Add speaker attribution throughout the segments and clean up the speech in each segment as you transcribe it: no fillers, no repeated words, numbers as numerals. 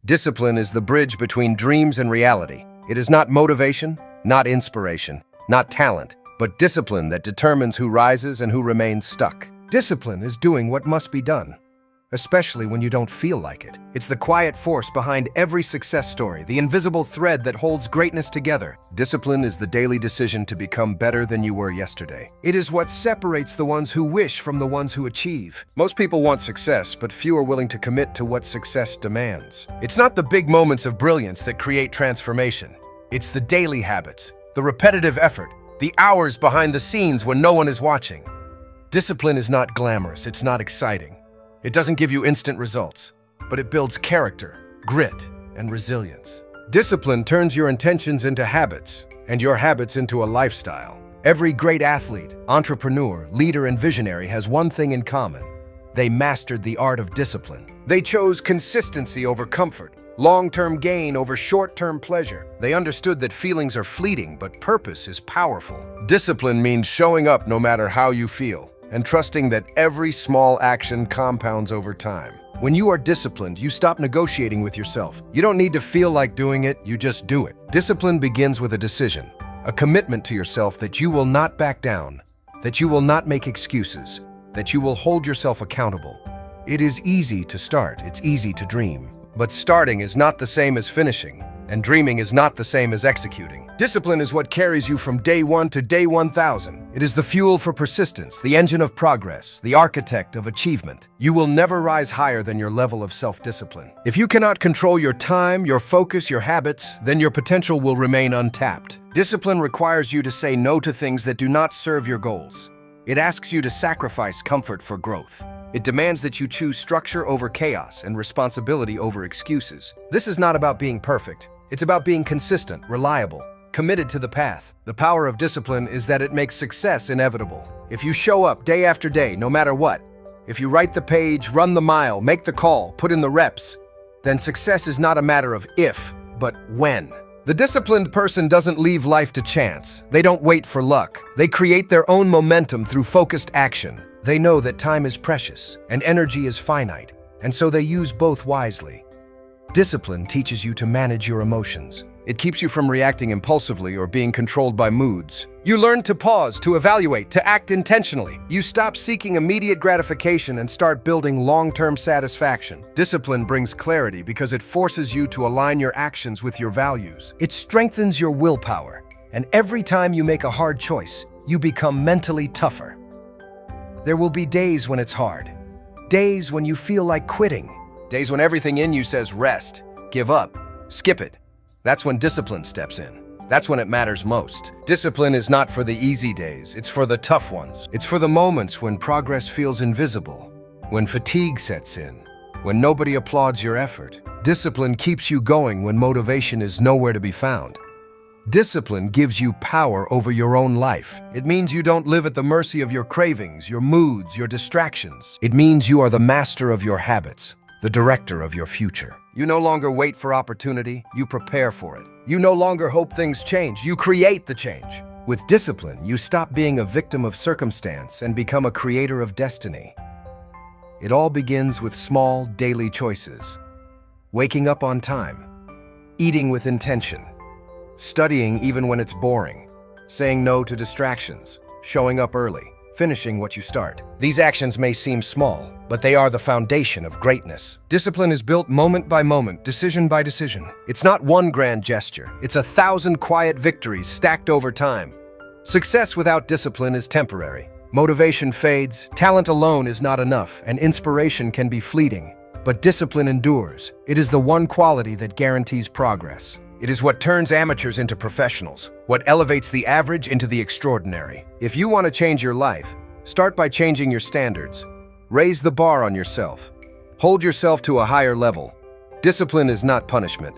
Speaker 1: Discipline is the bridge between dreams and reality. It is not motivation, not inspiration, not talent, but discipline that determines who rises and who remains stuck. Discipline is doing what must be done, especially when you don't feel like it. It's the quiet force behind every success story, the invisible thread that holds greatness together. Discipline is the daily decision to become better than you were yesterday. It is what separates the ones who wish from the ones who achieve. Most people want success, but few are willing to commit to what success demands. It's not the big moments of brilliance that create transformation. It's the daily habits, the repetitive effort, the hours behind the scenes when no one is watching. Discipline is not glamorous, it's not exciting. It doesn't give you instant results, but it builds character, grit, and resilience. Discipline turns your intentions into habits, and your habits into a lifestyle. Every great athlete, entrepreneur, leader, and visionary has one thing in common. They mastered the art of discipline. They chose consistency over comfort, long-term gain over short-term pleasure. They understood that feelings are fleeting, but purpose is powerful. Discipline means showing up no matter how you feel, and trusting that every small action compounds over time. When you are disciplined, you stop negotiating with yourself. You don't need to feel like doing it, you just do it. Discipline begins with a decision, a commitment to yourself that you will not back down, that you will not make excuses, that you will hold yourself accountable. It is easy to start, it's easy to dream. But starting is not the same as finishing, and dreaming is not the same as executing. Discipline is what carries you from day 1 to day 1,000. It is the fuel for persistence, the engine of progress, the architect of achievement. You will never rise higher than your level of self-discipline. If you cannot control your time, your focus, your habits, then your potential will remain untapped. Discipline requires you to say no to things that do not serve your goals. It asks you to sacrifice comfort for growth. It demands that you choose structure over chaos and responsibility over excuses. This is not about being perfect. It's about being consistent, reliable, committed to the path. The power of discipline is that it makes success inevitable. If you show up day after day, no matter what, if you write the page, run the mile, make the call, put in the reps, then success is not a matter of if, but when. The disciplined person doesn't leave life to chance. They don't wait for luck. They create their own momentum through focused action. They know that time is precious and energy is finite, and so they use both wisely. Discipline teaches you to manage your emotions. It keeps you from reacting impulsively or being controlled by moods. You learn to pause, to evaluate, to act intentionally. You stop seeking immediate gratification and start building long-term satisfaction. Discipline brings clarity because it forces you to align your actions with your values. It strengthens your willpower, and every time you make a hard choice, you become mentally tougher. There will be days when it's hard, days when you feel like quitting, days when everything in you says rest, give up, skip it. That's when discipline steps in. That's when it matters most. Discipline is not for the easy days, it's for the tough ones. It's for the moments when progress feels invisible, when fatigue sets in, when nobody applauds your effort. Discipline keeps you going when motivation is nowhere to be found. Discipline gives you power over your own life. It means you don't live at the mercy of your cravings, your moods, your distractions. It means you are the master of your habits, the director of your future. You no longer wait for opportunity, you prepare for it. You no longer hope things change, you create the change. With discipline, you stop being a victim of circumstance and become a creator of destiny. It all begins with small, daily choices. Waking up on time, eating with intention, studying even when it's boring, saying no to distractions, showing up early, finishing what you start. These actions may seem small, but they are the foundation of greatness. Discipline is built moment by moment, decision by decision. It's not one grand gesture. It's 1,000 quiet victories stacked over time. Success without discipline is temporary. Motivation fades, talent alone is not enough, and inspiration can be fleeting. But discipline endures. It is the one quality that guarantees progress. It is what turns amateurs into professionals, what elevates the average into the extraordinary. If you want to change your life, start by changing your standards. Raise the bar on yourself. Hold yourself to a higher level. Discipline is not punishment.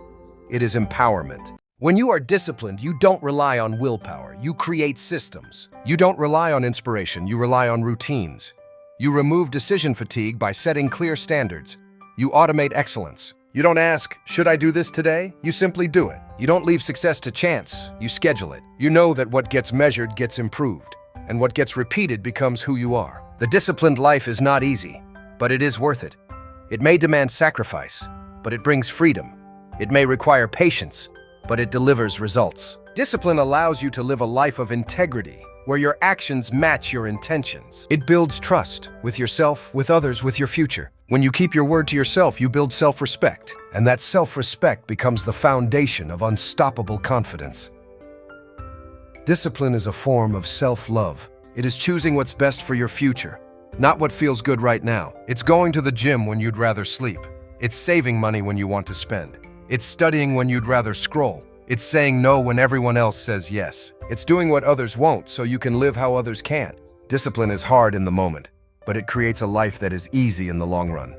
Speaker 1: It is empowerment. When you are disciplined, you don't rely on willpower. You create systems. You don't rely on inspiration. You rely on routines. You remove decision fatigue by setting clear standards. You automate excellence. You don't ask, should I do this today? You simply do it. You don't leave success to chance, you schedule it. You know that what gets measured gets improved, and what gets repeated becomes who you are. The disciplined life is not easy, but it is worth it. It may demand sacrifice, but it brings freedom. It may require patience, but it delivers results. Discipline allows you to live a life of integrity, where your actions match your intentions. It builds trust with yourself, with others, with your future. When you keep your word to yourself, you build self-respect, and that self-respect becomes the foundation of unstoppable confidence. Discipline is a form of self-love. It is choosing what's best for your future, not what feels good right now. It's going to the gym when you'd rather sleep. It's saving money when you want to spend. It's studying when you'd rather scroll. It's saying no when everyone else says yes. It's doing what others won't so you can live how others can't. Discipline is hard in the moment, but it creates a life that is easy in the long run.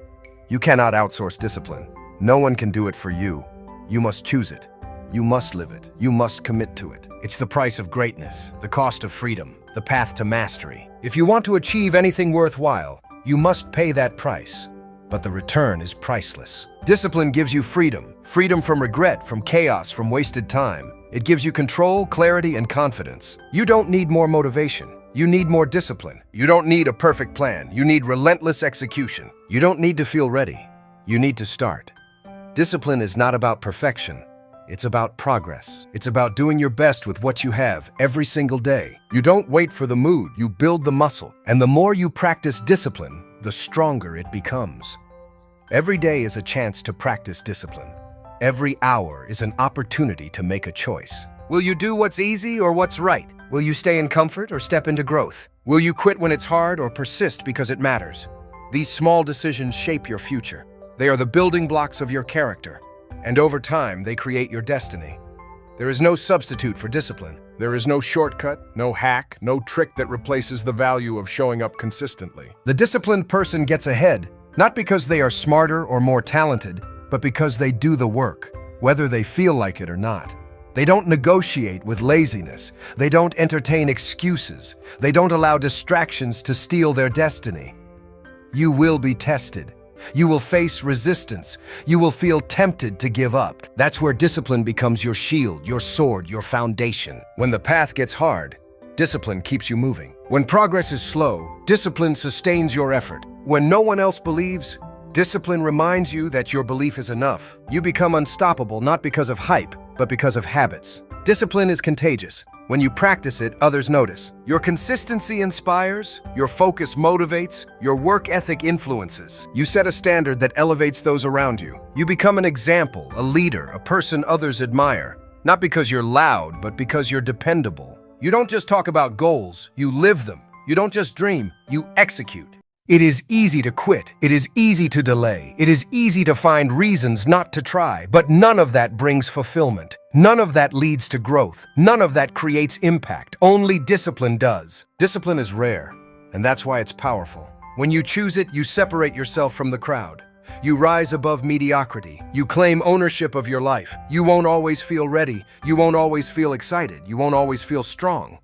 Speaker 1: You cannot outsource discipline. No one can do it for you. You must choose it. You must live it. You must commit to it. It's the price of greatness, the cost of freedom, the path to mastery. If you want to achieve anything worthwhile, you must pay that price. But the return is priceless. Discipline gives you freedom. Freedom from regret, from chaos, from wasted time. It gives you control, clarity, and confidence. You don't need more motivation. You need more discipline. You don't need a perfect plan. You need relentless execution. You don't need to feel ready. You need to start. Discipline is not about perfection. It's about progress. It's about doing your best with what you have every single day. You don't wait for the mood, you build the muscle. And the more you practice discipline, the stronger it becomes. Every day is a chance to practice discipline. Every hour is an opportunity to make a choice. Will you do what's easy or what's right? Will you stay in comfort or step into growth? Will you quit when it's hard or persist because it matters? These small decisions shape your future. They are the building blocks of your character. And over time, they create your destiny. There is no substitute for discipline. There is no shortcut, no hack, no trick that replaces the value of showing up consistently. The disciplined person gets ahead, not because they are smarter or more talented, but because they do the work, whether they feel like it or not. They don't negotiate with laziness. They don't entertain excuses. They don't allow distractions to steal their destiny. You will be tested. You will face resistance. You will feel tempted to give up. That's where discipline becomes your shield, your sword, your foundation. When the path gets hard, discipline keeps you moving. When progress is slow, discipline sustains your effort. When no one else believes, discipline reminds you that your belief is enough. You become unstoppable not because of hype, but because of habits. Discipline is contagious. When you practice it, others notice. Your consistency inspires, your focus motivates, your work ethic influences. You set a standard that elevates those around you. You become an example, a leader, a person others admire. Not because you're loud, but because you're dependable. You don't just talk about goals, you live them. You don't just dream, you execute. It is easy to quit. It is easy to delay. It is easy to find reasons not to try, but none of that brings fulfillment. None of that leads to growth. None of that creates impact. Only discipline does. Discipline is rare, and that's why it's powerful. When you choose it, you separate yourself from the crowd. You rise above mediocrity. You claim ownership of your life. You won't always feel ready. You won't always feel excited. You won't always feel strong.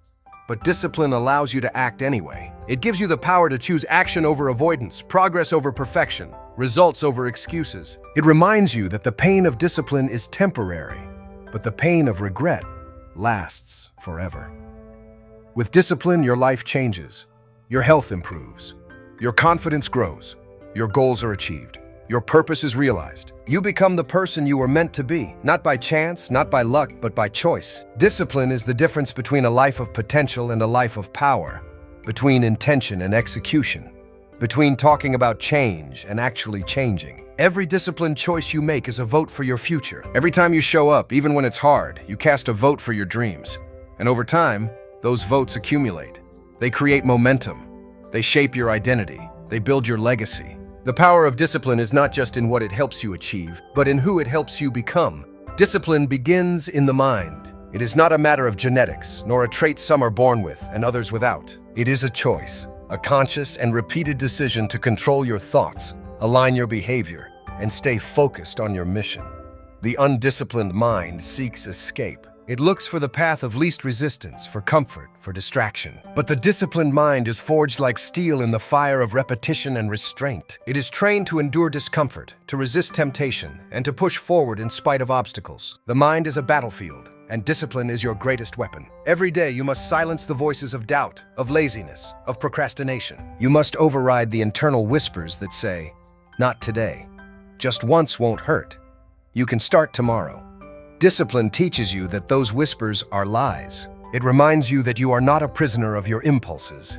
Speaker 1: But discipline allows you to act anyway. It gives you the power to choose action over avoidance, progress over perfection, results over excuses. It reminds you that the pain of discipline is temporary, but the pain of regret lasts forever. With discipline, your life changes. Your health improves. Your confidence grows. Your goals are achieved. Your purpose is realized. You become the person you were meant to be, not by chance, not by luck, but by choice. Discipline is the difference between a life of potential and a life of power, between intention and execution, between talking about change and actually changing. Every disciplined choice you make is a vote for your future. Every time you show up, even when it's hard, you cast a vote for your dreams. And over time, those votes accumulate. They create momentum. They shape your identity. They build your legacy. The power of discipline is not just in what it helps you achieve, but in who it helps you become. Discipline begins in the mind. It is not a matter of genetics, nor a trait some are born with and others without. It is a choice, a conscious and repeated decision to control your thoughts, align your behavior, and stay focused on your mission. The undisciplined mind seeks escape. It looks for the path of least resistance, for comfort, for distraction. But the disciplined mind is forged like steel in the fire of repetition and restraint. It is trained to endure discomfort, to resist temptation, and to push forward in spite of obstacles. The mind is a battlefield, and discipline is your greatest weapon. Every day you must silence the voices of doubt, of laziness, of procrastination. You must override the internal whispers that say, "Not today. just once won't hurt. You can start tomorrow. Discipline teaches you that those whispers are lies. It reminds you that you are not a prisoner of your impulses.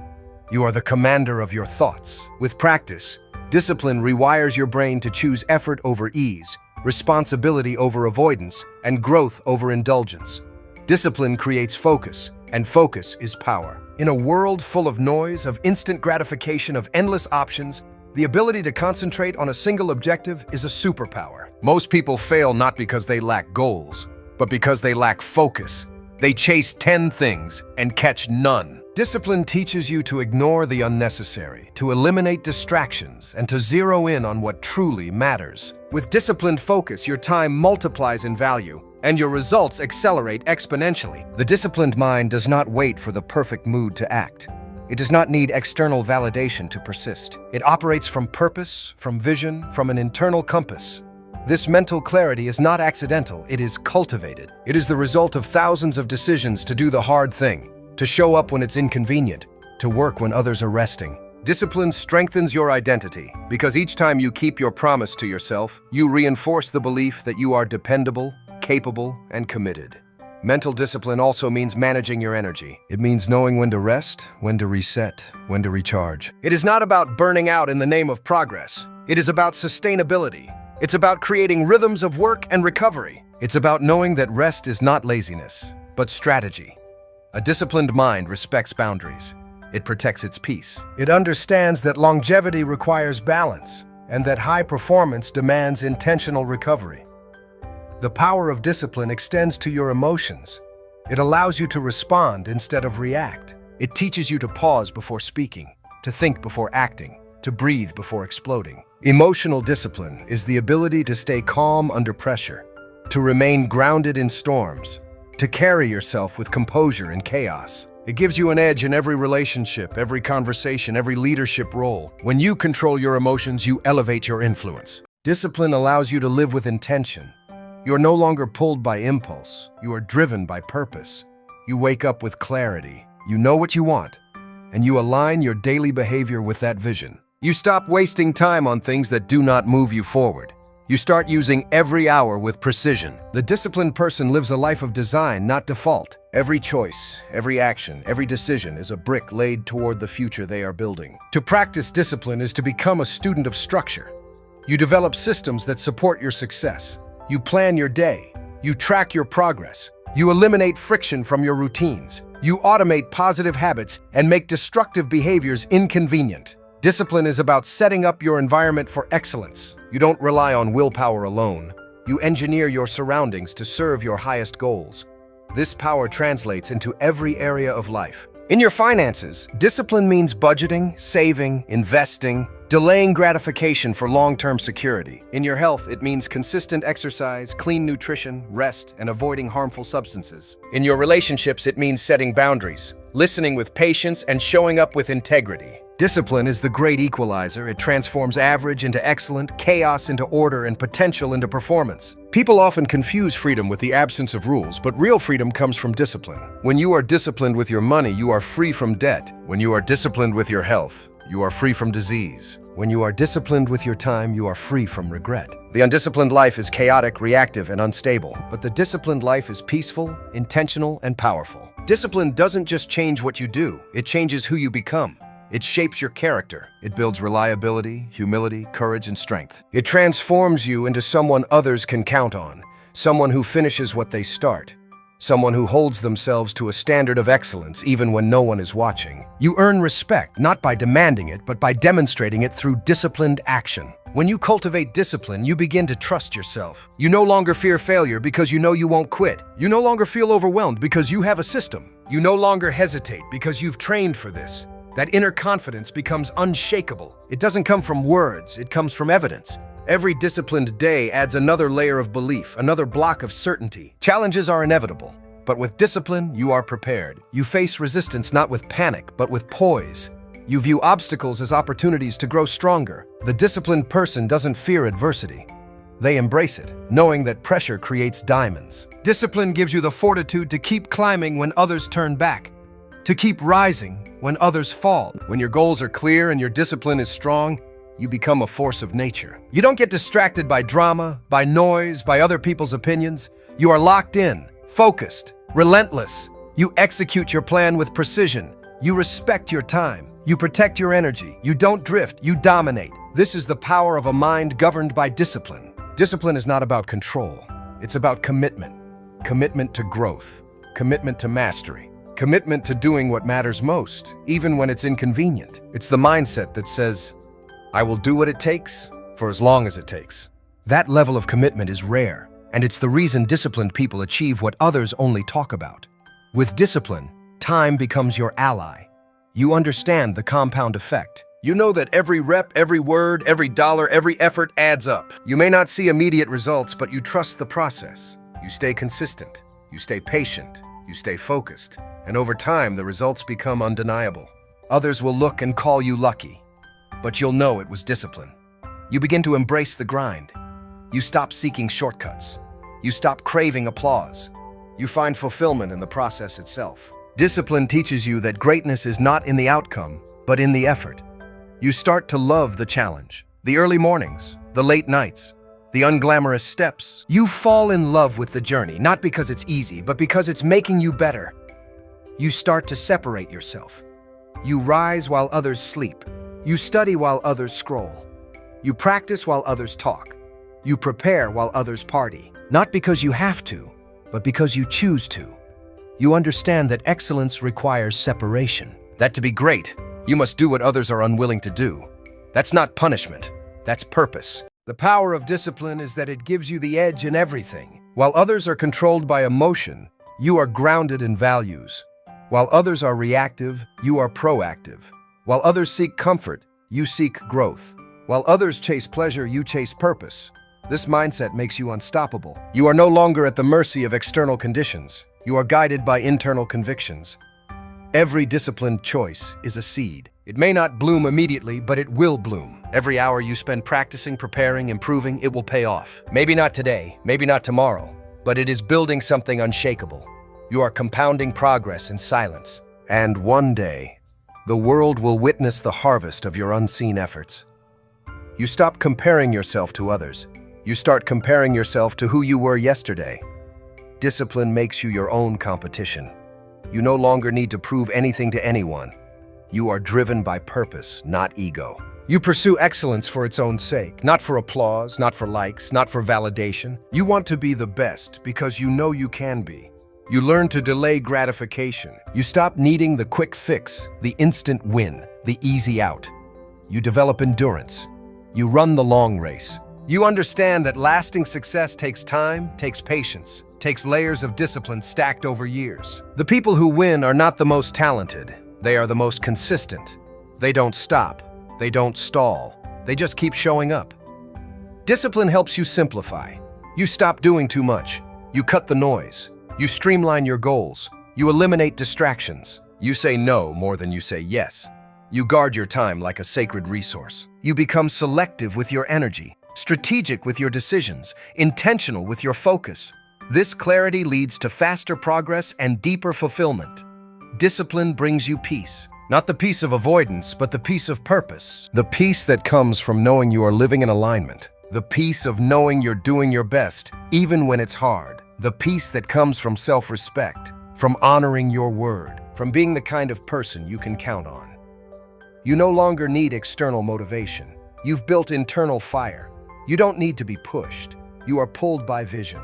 Speaker 1: You are the commander of your thoughts. With practice, discipline rewires your brain to choose effort over ease, responsibility over avoidance, and growth over indulgence. Discipline creates focus, and focus is power. In a world full of noise, of instant gratification, of endless options, the ability to concentrate on a single objective is a superpower. Most people fail not because they lack goals, but because they lack focus. They chase 10 things and catch none. Discipline teaches you to ignore the unnecessary, to eliminate distractions, and to zero in on what truly matters. With disciplined focus, your time multiplies in value, and your results accelerate exponentially. The disciplined mind does not wait for the perfect mood to act. It does not need external validation to persist. It operates from purpose, from vision, from an internal compass. This mental clarity is not accidental, it is cultivated. It is the result of thousands of decisions to do the hard thing, to show up when it's inconvenient, to work when others are resting. Discipline strengthens your identity, because each time you keep your promise to yourself, you reinforce the belief that you are dependable, capable, and committed. Mental discipline also means managing your energy. It means knowing when to rest, when to reset, when to recharge. It is not about burning out in the name of progress. It is about sustainability. It's about creating rhythms of work and recovery. It's about knowing that rest is not laziness, but strategy. A disciplined mind respects boundaries. It protects its peace. It understands that longevity requires balance, and that high performance demands intentional recovery. The power of discipline extends to your emotions. It allows you to respond instead of react. It teaches you to pause before speaking, to think before acting, to breathe before exploding. Emotional discipline is the ability to stay calm under pressure, to remain grounded in storms, to carry yourself with composure in chaos. It gives you an edge in every relationship, every conversation, every leadership role. When you control your emotions, you elevate your influence. Discipline allows you to live with intention. You are no longer pulled by impulse. You are driven by purpose. You wake up with clarity. You know what you want, and you align your daily behavior with that vision. You stop wasting time on things that do not move you forward. You start using every hour with precision. The disciplined person lives a life of design, not default. Every choice, every action, every decision is a brick laid toward the future they are building. To practice discipline is to become a student of structure. You develop systems that support your success. You plan your day. You track your progress. You eliminate friction from your routines. You automate positive habits and make destructive behaviors inconvenient. Discipline is about setting up your environment for excellence. You don't rely on willpower alone. You engineer your surroundings to serve your highest goals. This power translates into every area of life. In your finances, discipline means budgeting, saving, investing, delaying gratification for long-term security. In your health, it means consistent exercise, clean nutrition, rest, and avoiding harmful substances. In your relationships, it means setting boundaries, listening with patience, and showing up with integrity. Discipline is the great equalizer. It transforms average into excellent, chaos into order, and potential into performance. People often confuse freedom with the absence of rules, but real freedom comes from discipline. When you are disciplined with your money, you are free from debt. When you are disciplined with your health, you are free from disease. When you are disciplined with your time, you are free from regret. The undisciplined life is chaotic, reactive, and unstable, but the disciplined life is peaceful, intentional, and powerful. Discipline doesn't just change what you do, it changes who you become. It shapes your character. It builds reliability, humility, courage, and strength. It transforms you into someone others can count on, someone who finishes what they start, someone who holds themselves to a standard of excellence even when no one is watching. You earn respect not by demanding it, but by demonstrating it through disciplined action. When you cultivate discipline, you begin to trust yourself. You no longer fear failure because you know you won't quit. You no longer feel overwhelmed because you have a system. You no longer hesitate because you've trained for this. That inner confidence becomes unshakable. It doesn't come from words, it comes from evidence. Every disciplined day adds another layer of belief, another block of certainty. Challenges are inevitable, but with discipline, you are prepared. You face resistance not with panic, but with poise. You view obstacles as opportunities to grow stronger. The disciplined person doesn't fear adversity. They embrace it, knowing that pressure creates diamonds. Discipline gives you the fortitude to keep climbing when others turn back, to keep rising when others fall. When your goals are clear and your discipline is strong, you become a force of nature. You don't get distracted by drama, by noise, by other people's opinions. You are locked in, focused, relentless. You execute your plan with precision. You respect your time. You protect your energy. You don't drift. You dominate. This is the power of a mind governed by discipline. Discipline is not about control. It's about commitment. Commitment to growth. Commitment to mastery. Commitment to doing what matters most, even when it's inconvenient. It's the mindset that says, I will do what it takes for as long as it takes. That level of commitment is rare, and it's the reason disciplined people achieve what others only talk about. With discipline, time becomes your ally. You understand the compound effect. You know that every rep, every word, every dollar, every effort adds up. You may not see immediate results, but you trust the process. You stay consistent. You stay patient. You stay focused. And over time, the results become undeniable. Others will look and call you lucky, but you'll know it was discipline. You begin to embrace the grind. You stop seeking shortcuts. You stop craving applause. You find fulfillment in the process itself. Discipline teaches you that greatness is not in the outcome, but in the effort. You start to love the challenge, the early mornings, the late nights, the unglamorous steps. You fall in love with the journey, not because it's easy, but because it's making you better. You start to separate yourself. You rise while others sleep. You study while others scroll. You practice while others talk. You prepare while others party. Not because you have to, but because you choose to. You understand that excellence requires separation. That to be great, you must do what others are unwilling to do. That's not punishment, that's purpose. The power of discipline is that it gives you the edge in everything. While others are controlled by emotion, you are grounded in values. While others are reactive, you are proactive. While others seek comfort, you seek growth. While others chase pleasure, you chase purpose. This mindset makes you unstoppable. You are no longer at the mercy of external conditions. You are guided by internal convictions. Every disciplined choice is a seed. It may not bloom immediately, but it will bloom. Every hour you spend practicing, preparing, improving, it will pay off. Maybe not today, maybe not tomorrow, but it is building something unshakable. You are compounding progress in silence. And one day, the world will witness the harvest of your unseen efforts. You stop comparing yourself to others. You start comparing yourself to who you were yesterday. Discipline makes you your own competition. You no longer need to prove anything to anyone. You are driven by purpose, not ego. You pursue excellence for its own sake, not for applause, not for likes, not for validation. You want to be the best because you know you can be. You learn to delay gratification. You stop needing the quick fix, the instant win, the easy out. You develop endurance. You run the long race. You understand that lasting success takes time, takes patience, takes layers of discipline stacked over years. The people who win are not the most talented. They are the most consistent. They don't stop. They don't stall. They just keep showing up. Discipline helps you simplify. You stop doing too much. You cut the noise. You streamline your goals. You eliminate distractions. You say no more than you say yes. You guard your time like a sacred resource. You become selective with your energy, strategic with your decisions, intentional with your focus. This clarity leads to faster progress and deeper fulfillment. Discipline brings you peace. Not the peace of avoidance, but the peace of purpose. The peace that comes from knowing you are living in alignment. The peace of knowing you're doing your best, even when it's hard. The peace that comes from self-respect, from honoring your word, from being the kind of person you can count on. You no longer need external motivation. You've built internal fire. You don't need to be pushed. You are pulled by vision.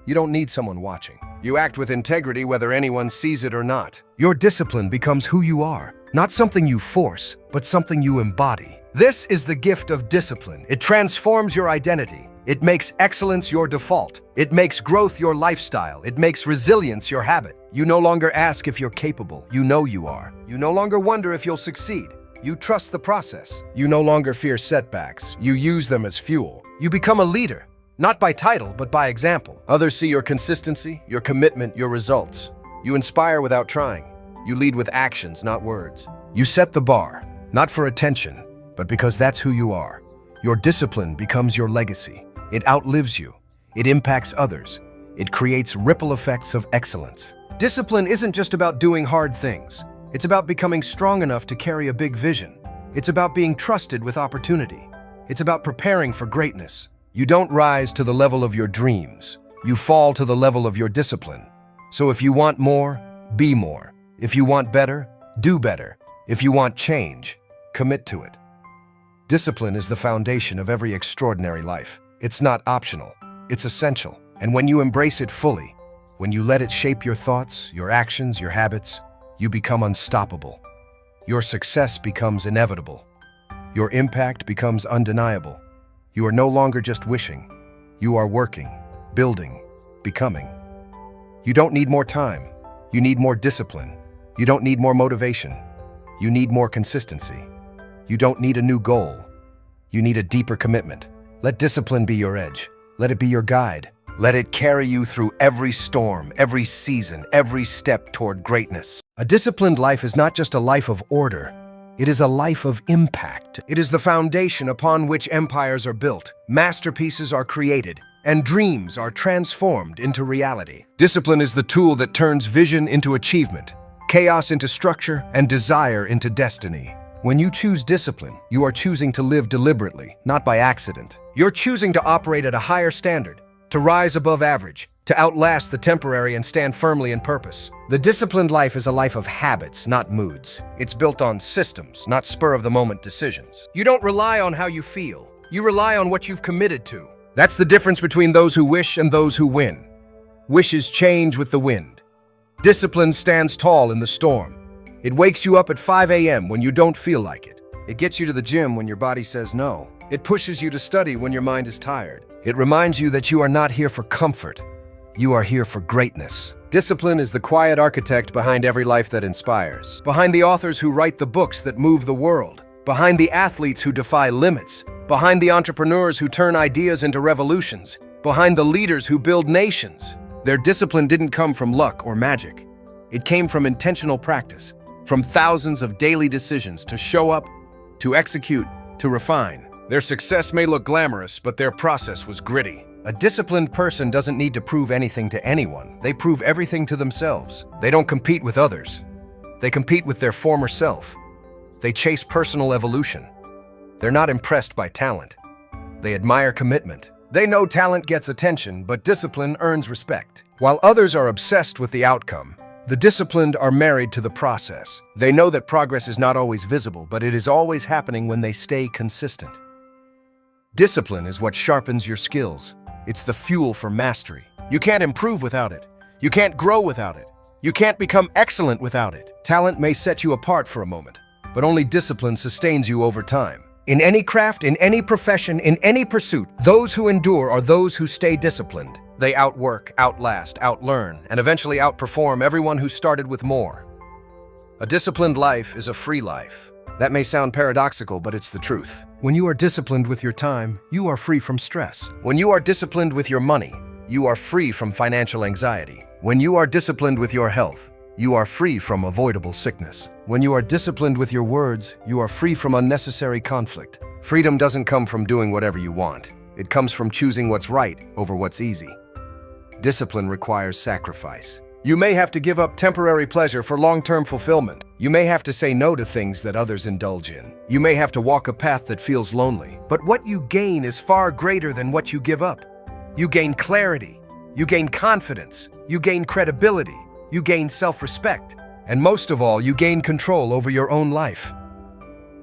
Speaker 1: You don't need someone watching. You act with integrity whether anyone sees it or not. Your discipline becomes who you are, not something you force, but something you embody. This is the gift of discipline. It transforms your identity. It makes excellence your default. It makes growth your lifestyle. It makes resilience your habit. You no longer ask if you're capable. You know you are. You no longer wonder if you'll succeed. You trust the process. You no longer fear setbacks. You use them as fuel. You become a leader, not by title, but by example. Others see your consistency, your commitment, your results. You inspire without trying. You lead with actions, not words. You set the bar, not for attention, but because that's who you are. Your discipline becomes your legacy. It outlives you. It impacts others. It creates ripple effects of excellence. Discipline isn't just about doing hard things. It's about becoming strong enough to carry a big vision. It's about being trusted with opportunity. It's about preparing for greatness. You don't rise to the level of your dreams. You fall to the level of your discipline. So if you want more, be more. If you want better, do better. If you want change, commit to it. Discipline is the foundation of every extraordinary life. It's not optional. It's essential. And when you embrace it fully, when you let it shape your thoughts, your actions, your habits, you become unstoppable. Your success becomes inevitable. Your impact becomes undeniable. You are no longer just wishing. You are working, building, becoming. You don't need more time. You need more discipline. You don't need more motivation. You need more consistency. You don't need a new goal. You need a deeper commitment. Let discipline be your edge. Let it be your guide. Let it carry you through every storm, every season, every step toward greatness. A disciplined life is not just a life of order. It is a life of impact. It is the foundation upon which empires are built, masterpieces are created, and dreams are transformed into reality. Discipline is the tool that turns vision into achievement, chaos into structure, and desire into destiny. When you choose discipline, you are choosing to live deliberately, not by accident. You're choosing to operate at a higher standard, to rise above average, to outlast the temporary and stand firmly in purpose. The disciplined life is a life of habits, not moods. It's built on systems, not spur-of-the-moment decisions. You don't rely on how you feel. You rely on what you've committed to. That's the difference between those who wish and those who win. Wishes change with the wind. Discipline stands tall in the storm. It wakes you up at 5 a.m. when you don't feel like it. It gets you to the gym when your body says no. It pushes you to study when your mind is tired. It reminds you that you are not here for comfort. You are here for greatness. Discipline is the quiet architect behind every life that inspires. Behind the authors who write the books that move the world. Behind the athletes who defy limits. Behind the entrepreneurs who turn ideas into revolutions. Behind the leaders who build nations. Their discipline didn't come from luck or magic. It came from intentional practice. From thousands of daily decisions to show up, to execute, to refine. Their success may look glamorous, but their process was gritty. A disciplined person doesn't need to prove anything to anyone. They prove everything to themselves. They don't compete with others. They compete with their former self. They chase personal evolution. They're not impressed by talent. They admire commitment. They know talent gets attention, but discipline earns respect. While others are obsessed with the outcome, the disciplined are married to the process. They know that progress is not always visible, but it is always happening when they stay consistent. Discipline is what sharpens your skills. It's the fuel for mastery. You can't improve without it. You can't grow without it. You can't become excellent without it. Talent may set you apart for a moment, but only discipline sustains you over time. In any craft, in any profession, in any pursuit, those who endure are those who stay disciplined. They outwork, outlast, outlearn, and eventually outperform everyone who started with more. A disciplined life is a free life. That may sound paradoxical, but it's the truth. When you are disciplined with your time, you are free from stress. When you are disciplined with your money, you are free from financial anxiety. When you are disciplined with your health, you are free from avoidable sickness. When you are disciplined with your words, you are free from unnecessary conflict. Freedom doesn't come from doing whatever you want. It comes from choosing what's right over what's easy. Discipline requires sacrifice. You may have to give up temporary pleasure for long-term fulfillment. You may have to say no to things that others indulge in. You may have to walk a path that feels lonely. But what you gain is far greater than what you give up. You gain clarity. You gain confidence. You gain credibility. You gain self-respect. And most of all, you gain control over your own life.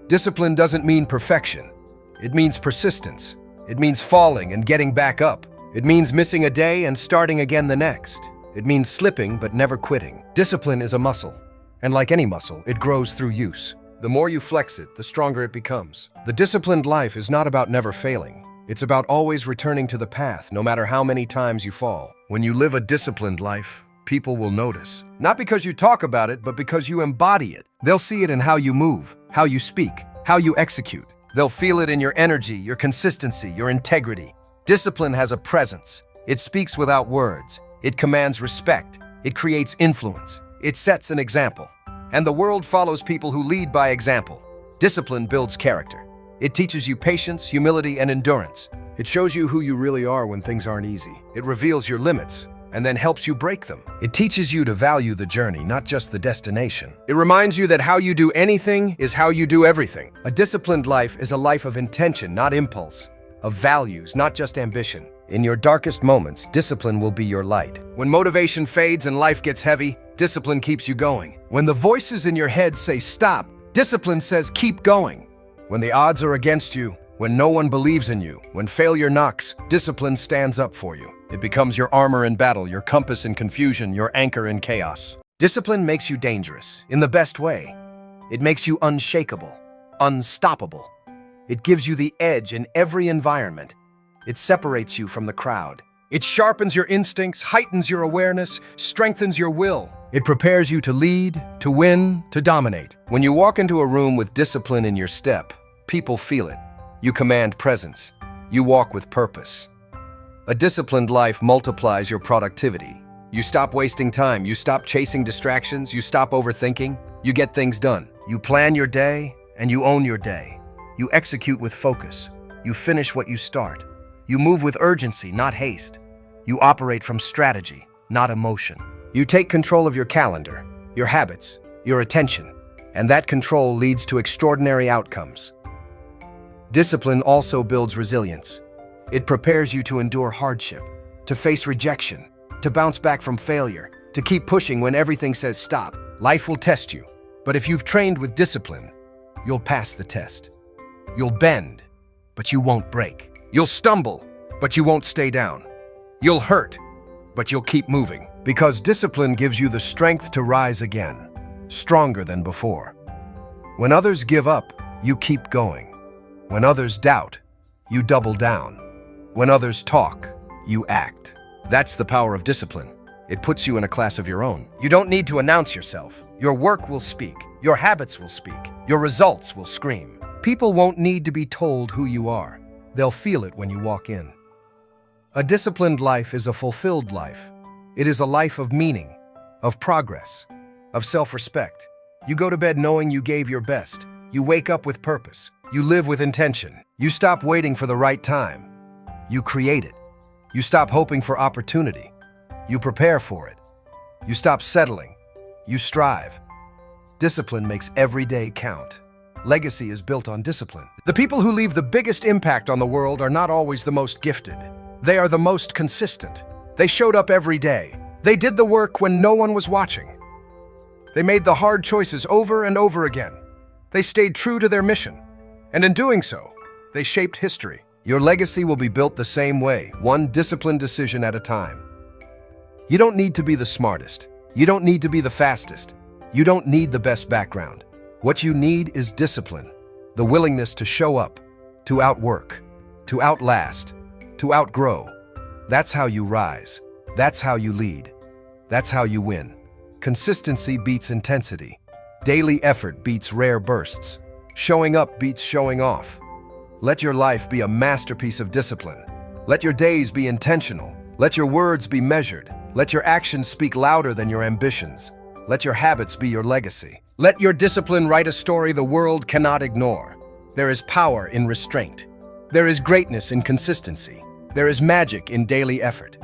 Speaker 1: Discipline doesn't mean perfection. It means persistence. It means falling and getting back up. It means missing a day and starting again the next. It means slipping but never quitting. Discipline is a muscle, and like any muscle, it grows through use. The more you flex it, the stronger it becomes. The disciplined life is not about never failing. It's about always returning to the path, no matter how many times you fall. When you live a disciplined life, people will notice. Not because you talk about it, but because you embody it. They'll see it in how you move, how you speak, how you execute. They'll feel it in your energy, your consistency, your integrity. Discipline has a presence. It speaks without words. It commands respect. It creates influence. It sets an example. And the world follows people who lead by example. Discipline builds character. It teaches you patience, humility, and endurance. It shows you who you really are when things aren't easy. It reveals your limits and then helps you break them. It teaches you to value the journey, not just the destination. It reminds you that how you do anything is how you do everything. A disciplined life is a life of intention, not impulse, of values, not just ambition. In your darkest moments, discipline will be your light. When motivation fades and life gets heavy, discipline keeps you going. When the voices in your head say stop, discipline says keep going. When the odds are against you, when no one believes in you, when failure knocks, discipline stands up for you. It becomes your armor in battle, your compass in confusion, your anchor in chaos. Discipline makes you dangerous, in the best way. It makes you unshakable, unstoppable. It gives you the edge in every environment. It separates you from the crowd. It sharpens your instincts, heightens your awareness, strengthens your will. It prepares you to lead, to win, to dominate. When you walk into a room with discipline in your step, people feel it. You command presence. You walk with purpose. A disciplined life multiplies your productivity. You stop wasting time. You stop chasing distractions. You stop overthinking. You get things done. You plan your day and you own your day. You execute with focus. You finish what you start. You move with urgency, not haste. You operate from strategy, not emotion. You take control of your calendar, your habits, your attention, and that control leads to extraordinary outcomes. Discipline also builds resilience. It prepares you to endure hardship, to face rejection, to bounce back from failure, to keep pushing when everything says stop. Life will test you, but if you've trained with discipline, you'll pass the test. You'll bend, but you won't break. You'll stumble, but you won't stay down. You'll hurt, but you'll keep moving. Because discipline gives you the strength to rise again, stronger than before. When others give up, you keep going. When others doubt, you double down. When others talk, you act. That's the power of discipline. It puts you in a class of your own. You don't need to announce yourself. Your work will speak. Your habits will speak. Your results will scream. People won't need to be told who you are. They'll feel it when you walk in. A disciplined life is a fulfilled life. It is a life of meaning, of progress, of self-respect. You go to bed knowing you gave your best. You wake up with purpose. You live with intention. You stop waiting for the right time. You create it. You stop hoping for opportunity. You prepare for it. You stop settling. You strive. Discipline makes every day count. Legacy is built on discipline. The people who leave the biggest impact on the world are not always the most gifted. They are the most consistent. They showed up every day. They did the work when no one was watching. They made the hard choices over and over again. They stayed true to their mission. And in doing so, they shaped history. Your legacy will be built the same way, one disciplined decision at a time. You don't need to be the smartest. You don't need to be the fastest. You don't need the best background. What you need is discipline, the willingness to show up, to outwork, to outlast, to outgrow. That's how you rise. That's how you lead. That's how you win. Consistency beats intensity. Daily effort beats rare bursts. Showing up beats showing off. Let your life be a masterpiece of discipline. Let your days be intentional. Let your words be measured. Let your actions speak louder than your ambitions. Let your habits be your legacy. Let your discipline write a story the world cannot ignore. There is power in restraint. There is greatness in consistency. There is magic in daily effort.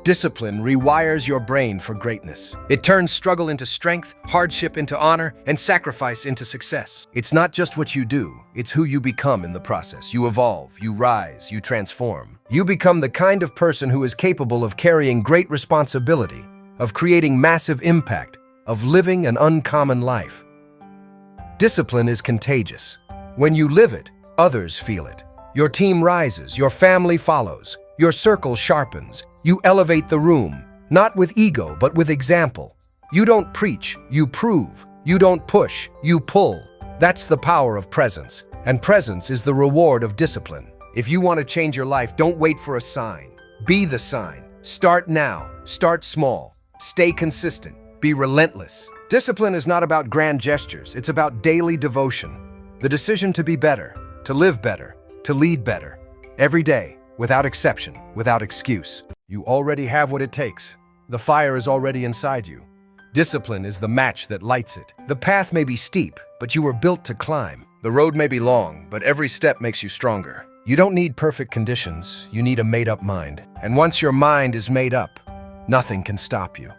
Speaker 1: Discipline rewires your brain for greatness. It turns struggle into strength, hardship into honor, and sacrifice into success. It's not just what you do, it's who you become in the process. You evolve, you rise, you transform. You become the kind of person who is capable of carrying great responsibility, of creating massive impact, of living an uncommon life. Discipline is contagious. When you live it, others feel it. Your team rises, your family follows, your circle sharpens. You elevate the room, not with ego, but with example. You don't preach, you prove. You don't push, you pull. That's the power of presence, and presence is the reward of discipline. If you want to change your life, don't wait for a sign. Be the sign. Start now. Start small. Stay consistent. Be relentless. Discipline is not about grand gestures. It's about daily devotion. The decision to be better, to live better, to lead better. Every day, without exception, without excuse. You already have what it takes. The fire is already inside you. Discipline is the match that lights it. The path may be steep, but you were built to climb. The road may be long, but every step makes you stronger. You don't need perfect conditions. You need a made-up mind. And once your mind is made up, nothing can stop you.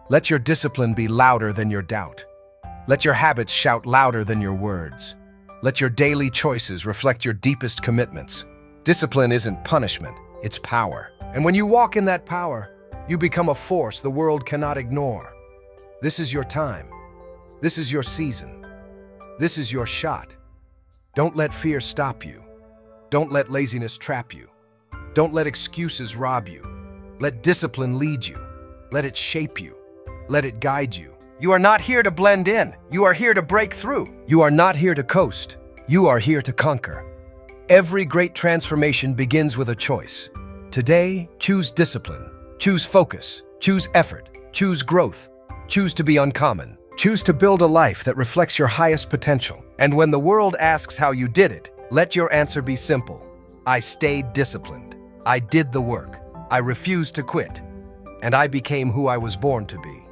Speaker 1: Let your discipline be louder than your doubt. Let your habits shout louder than your words. Let your daily choices reflect your deepest commitments. Discipline isn't punishment, it's power. And when you walk in that power, you become a force the world cannot ignore. This is your time. This is your season. This is your shot. Don't let fear stop you. Don't let laziness trap you. Don't let excuses rob you. Let discipline lead you. Let it shape you. Let it guide you. You are not here to blend in. You are here to break through. You are not here to coast. You are here to conquer. Every great transformation begins with a choice. Today, choose discipline. Choose focus. Choose effort. Choose growth. Choose to be uncommon. Choose to build a life that reflects your highest potential. And when the world asks how you did it, let your answer be simple. I stayed disciplined. I did the work. I refused to quit. And I became who I was born to be.